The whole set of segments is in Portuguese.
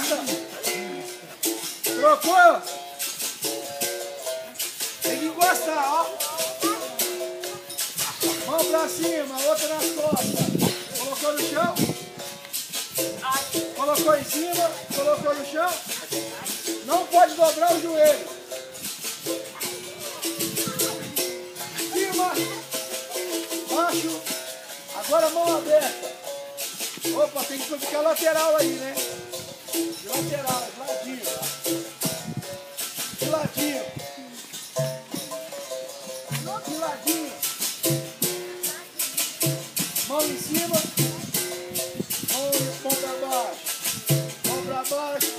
costa. Trocou. Tem que encostar, ó. Mão pra cima, outra nas costas. Colocou no chão. Colocou em cima, colocou no chão. Não pode dobrar o joelho. Cima, baixo. Agora mão aberta. Opa, tem que ficar lateral aí, né? De lateral, de ladinho. De ladinho. De ladinho. Mão em cima. Mão pra baixo. Mão pra baixo.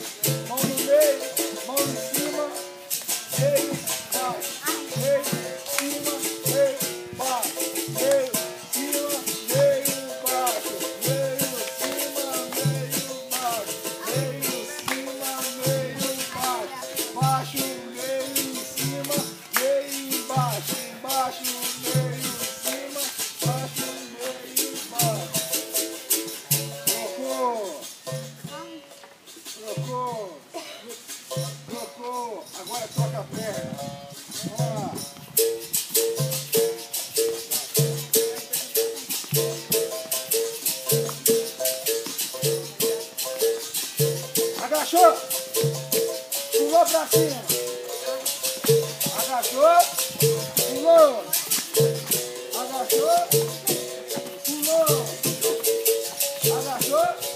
Mão no meio. Mão em cima. Meio, baixo. Meio, cima, meio, baixo. Meio, cima, meio, baixo. Meio, cima, meio, baixo. Meio, cima, meio, baixo. Baixo, meio, em cima, meio, embaixo. Embaixo, meio, em cima, baixo, meio, embaixo. Trocou. Trocou. Trocou. Agora troca a perna. Vamos lá. Agachou. Pulou pra cima. Agachou. Pulou. Agachou. Pulou. Agachou.